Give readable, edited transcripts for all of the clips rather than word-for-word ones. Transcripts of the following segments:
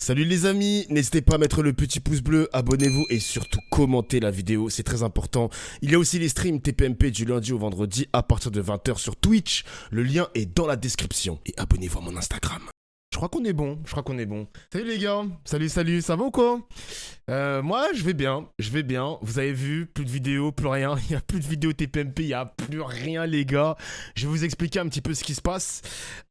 Salut les amis, n'hésitez pas à mettre le petit pouce bleu, abonnez-vous et surtout commentez la vidéo, c'est très important. Il y a aussi les streams TPMP du lundi au vendredi à partir de 20 h sur Twitch. Le lien est dans la description et abonnez-vous à mon Instagram. Je crois qu'on est bon, Salut les gars, salut, ça va ou quoi? Moi je vais bien. Vous avez vu, plus de vidéos, plus rien. Il n'y a plus de vidéos TPMP, il n'y a plus rien les gars. Je vais vous expliquer un petit peu ce qui se passe.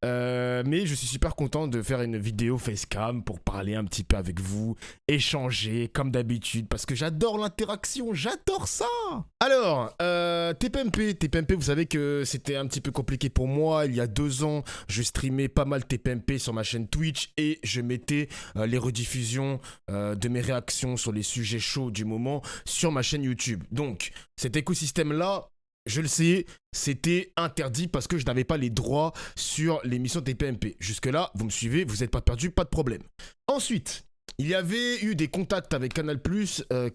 Mais je suis super content de faire une vidéo facecam pour parler un petit peu avec vous, échanger comme d'habitude, parce que j'adore l'interaction, j'adore ça. Alors, TPMP, vous savez que c'était un petit peu compliqué pour moi. Il y a 2 ans, je streamais pas mal TPMP sur ma chaîne Twitch et je mettais les rediffusions de mes réactions sur les sujets chauds du moment sur ma chaîne YouTube. Donc, cet écosystème-là, je le sais, c'était interdit parce que je n'avais pas les droits sur l'émission TPMP. Jusque-là, vous me suivez, vous n'êtes pas perdu, pas de problème. Ensuite, il y avait eu des contacts avec Canal+,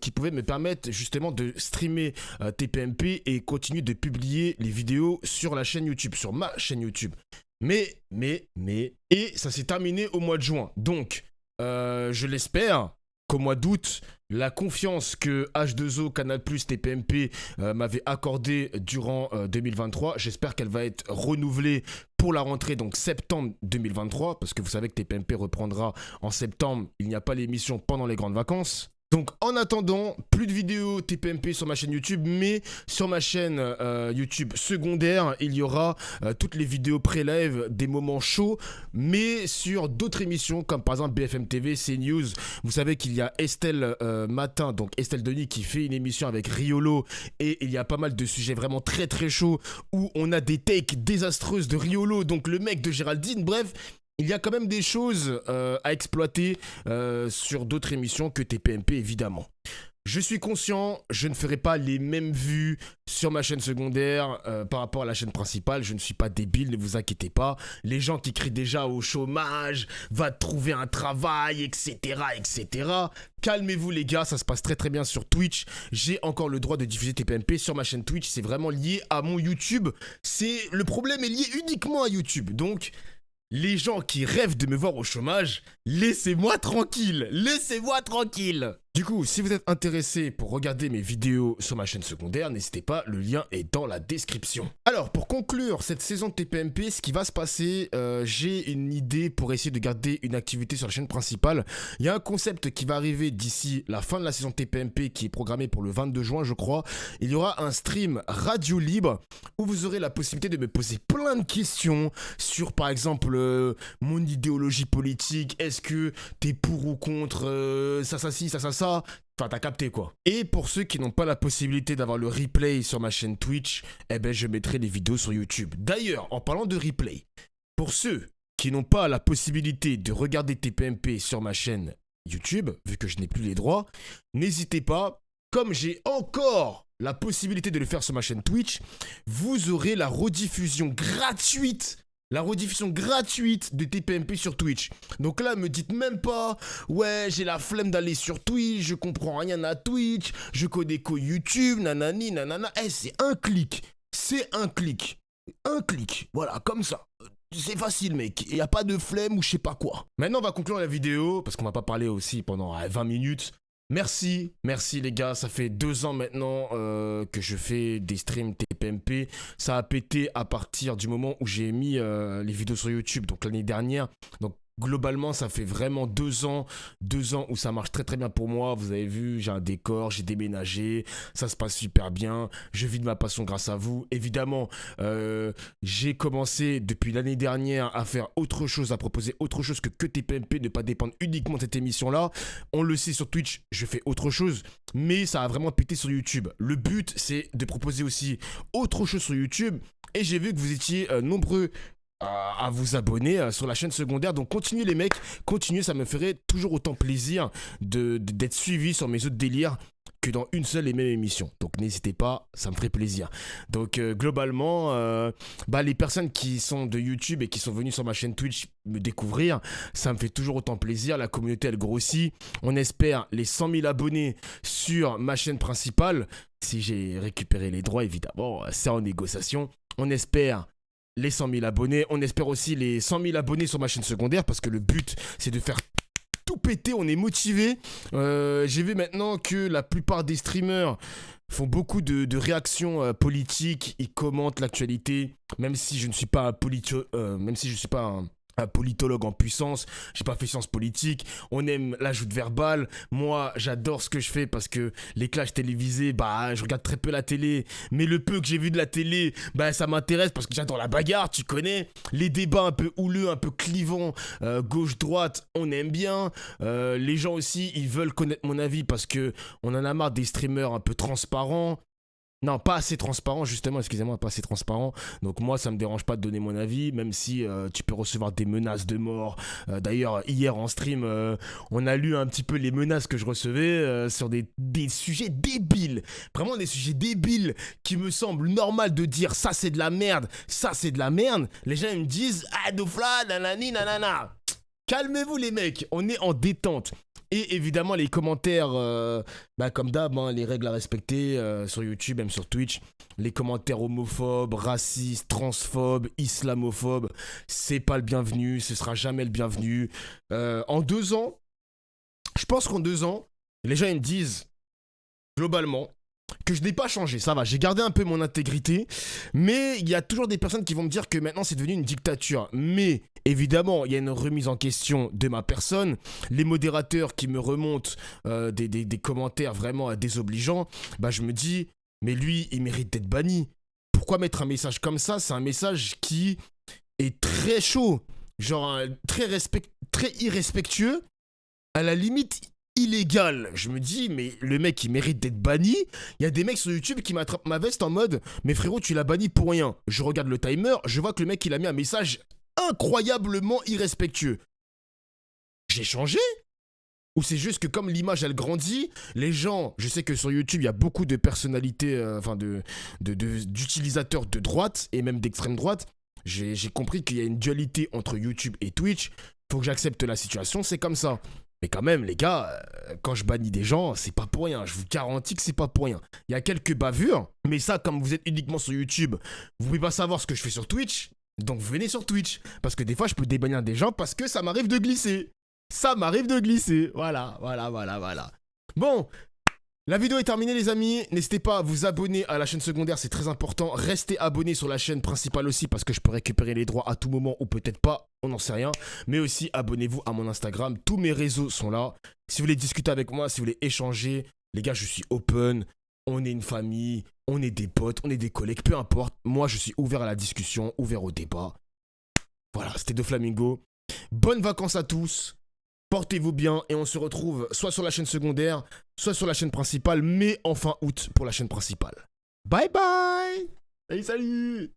qui pouvaient me permettre justement de streamer TPMP et continuer de publier les vidéos sur la chaîne YouTube, sur ma chaîne YouTube. Et ça s'est terminé au mois de juin. Donc, je l'espère qu'au mois d'août, la confiance que H2O, Canal+, TPMP m'avait accordée durant 2023, j'espère qu'elle va être renouvelée pour la rentrée, donc septembre 2023, parce que vous savez que TPMP reprendra en septembre, il n'y a pas l'émission pendant les grandes vacances. Donc en attendant, plus de vidéos TPMP sur ma chaîne YouTube, mais sur ma chaîne YouTube secondaire, il y aura toutes les vidéos pré-live des moments chauds, mais sur d'autres émissions comme par exemple BFM TV, CNews. Vous savez qu'il y a Estelle Matin, donc Estelle Denis qui fait une émission avec Riolo, et il y a pas mal de sujets vraiment très très chauds où on a des takes désastreuses de Riolo, donc le mec de Géraldine, bref. Il y a quand même des choses à exploiter sur d'autres émissions que TPMP, évidemment. Je suis conscient, je ne ferai pas les mêmes vues sur ma chaîne secondaire par rapport à la chaîne principale. Je ne suis pas débile, ne vous inquiétez pas. Les gens qui crient déjà au chômage, va trouver un travail, etc., etc. Calmez-vous les gars, ça se passe très très bien sur Twitch. J'ai encore le droit de diffuser TPMP sur ma chaîne Twitch. C'est vraiment lié à mon YouTube. Le problème est lié uniquement à YouTube. Donc, les gens qui rêvent de me voir au chômage, laissez-moi tranquille. Du coup, si vous êtes intéressé pour regarder mes vidéos sur ma chaîne secondaire, n'hésitez pas, le lien est dans la description. Alors, pour conclure cette saison de TPMP, ce qui va se passer, j'ai une idée pour essayer de garder une activité sur la chaîne principale. Il y a un concept qui va arriver d'ici la fin de la saison TPMP qui est programmé pour le 22 juin, je crois. Il y aura un stream radio libre où vous aurez la possibilité de me poser plein de questions sur, par exemple, mon idéologie politique. Est-ce que t'es pour ou contre ça, enfin, t'as capté quoi. Et pour ceux qui n'ont pas la possibilité d'avoir le replay sur ma chaîne Twitch, eh ben je mettrai les vidéos sur YouTube. D'ailleurs, en parlant de replay, pour ceux qui n'ont pas la possibilité de regarder TPMP sur ma chaîne YouTube, vu que je n'ai plus les droits, n'hésitez pas, comme j'ai encore la possibilité de le faire sur ma chaîne Twitch, vous aurez la rediffusion gratuite de TPMP sur Twitch. Donc là, me dites même pas, ouais, j'ai la flemme d'aller sur Twitch, je comprends rien à Twitch, je connais qu'au YouTube, nanani, nanana. C'est un clic. Voilà, comme ça. C'est facile, mec. Il n'y a pas de flemme ou je sais pas quoi. Maintenant, on va conclure la vidéo, parce qu'on va pas parler aussi pendant 20 minutes. Merci les gars, ça fait 2 ans maintenant que je fais des streams TPMP. Ça a pété à partir du moment où j'ai mis les vidéos sur YouTube, donc l'année dernière. Donc globalement, ça fait vraiment 2 ans où ça marche très très bien pour moi. Vous avez vu, j'ai un décor, j'ai déménagé, ça se passe super bien. Je vis de ma passion grâce à vous. Évidemment, j'ai commencé depuis l'année dernière à faire autre chose, à proposer autre chose que TPMP, ne pas dépendre uniquement de cette émission-là. On le sait sur Twitch, je fais autre chose, mais ça a vraiment pété sur YouTube. Le but, c'est de proposer aussi autre chose sur YouTube. Et j'ai vu que vous étiez nombreux à vous abonner sur la chaîne secondaire. Donc continuez les mecs, continuez, ça me ferait toujours autant plaisir d'être suivi sur mes autres délires que dans une seule et même émission. Donc n'hésitez pas, ça me ferait plaisir. Donc globalement, les personnes qui sont de YouTube et qui sont venues sur ma chaîne Twitch me découvrir, ça me fait toujours autant plaisir. La communauté, elle grossit. On espère les 100 000 abonnés sur ma chaîne principale. Si j'ai récupéré les droits, évidemment, c'est en négociation. On espère les 100 000 abonnés. On espère aussi les 100 000 abonnés sur ma chaîne secondaire parce que le but, c'est de faire tout pété, on est motivé. J'ai vu maintenant que la plupart des streamers font beaucoup de réactions politiques, ils commentent l'actualité, même si je ne suis pas un politologue en puissance, j'ai pas fait sciences politiques, on aime l'ajout verbale, moi j'adore ce que je fais parce que les clashs télévisés, bah je regarde très peu la télé, mais le peu que j'ai vu de la télé, bah ça m'intéresse parce que j'adore la bagarre, tu connais, les débats un peu houleux, un peu clivants, gauche-droite, on aime bien, les gens aussi ils veulent connaître mon avis parce que on en a marre des streamers un peu transparents. Non, pas assez transparent, justement, excusez-moi, pas assez transparent. Donc moi, ça me dérange pas de donner mon avis, même si tu peux recevoir des menaces de mort. D'ailleurs, hier en stream, on a lu un petit peu les menaces que je recevais sur des sujets débiles. Vraiment des sujets débiles qui me semblent normal de dire ça c'est de la merde, ça c'est de la merde. Les gens ils me disent ah Doufla, nanani, nanana. Calmez-vous les mecs, on est en détente. Et évidemment les commentaires, comme d'hab, hein, les règles à respecter sur YouTube, même sur Twitch. Les commentaires homophobes, racistes, transphobes, islamophobes, c'est pas le bienvenu, ce sera jamais le bienvenu. En 2 ans, je pense qu'en 2 ans, les gens ils me disent, globalement, que je n'ai pas changé, ça va, j'ai gardé un peu mon intégrité, mais il y a toujours des personnes qui vont me dire que maintenant c'est devenu une dictature. Mais évidemment, il y a une remise en question de ma personne, les modérateurs qui me remontent des commentaires vraiment désobligeants, bah je me dis, mais lui, il mérite d'être banni. Pourquoi mettre un message comme ça? C'est un message qui est très chaud, genre très irrespectueux, à la limite illégal. Je me dis, mais le mec, il mérite d'être banni. Il y a des mecs sur YouTube qui m'attrapent ma veste en mode, mais frérot, tu l'as banni pour rien. Je regarde le timer, je vois que le mec, il a mis un message incroyablement irrespectueux. J'ai changé? Ou c'est juste que comme l'image, elle grandit, les gens, je sais que sur YouTube, il y a beaucoup de personnalités, d'utilisateurs de droite, et même d'extrême droite. J'ai compris qu'il y a une dualité entre YouTube et Twitch. Faut que j'accepte la situation, c'est comme ça. Mais quand même, les gars, quand je bannis des gens, c'est pas pour rien. Je vous garantis que c'est pas pour rien. Il y a quelques bavures, mais ça, comme vous êtes uniquement sur YouTube, vous pouvez pas savoir ce que je fais sur Twitch. Donc venez sur Twitch. Parce que des fois, je peux débannir des gens parce que ça m'arrive de glisser. Ça m'arrive de glisser. Voilà. Bon, la vidéo est terminée les amis, n'hésitez pas à vous abonner à la chaîne secondaire, c'est très important. Restez abonnés sur la chaîne principale aussi parce que je peux récupérer les droits à tout moment ou peut-être pas, on n'en sait rien. Mais aussi abonnez-vous à mon Instagram, tous mes réseaux sont là. Si vous voulez discuter avec moi, si vous voulez échanger, les gars je suis open, on est une famille, on est des potes, on est des collègues, peu importe. Moi je suis ouvert à la discussion, ouvert au débat. Voilà, c'était Doflamingo. Bonnes vacances à tous. Portez-vous bien et on se retrouve soit sur la chaîne secondaire, soit sur la chaîne principale, mais en fin août pour la chaîne principale. Bye bye! Salut, salut!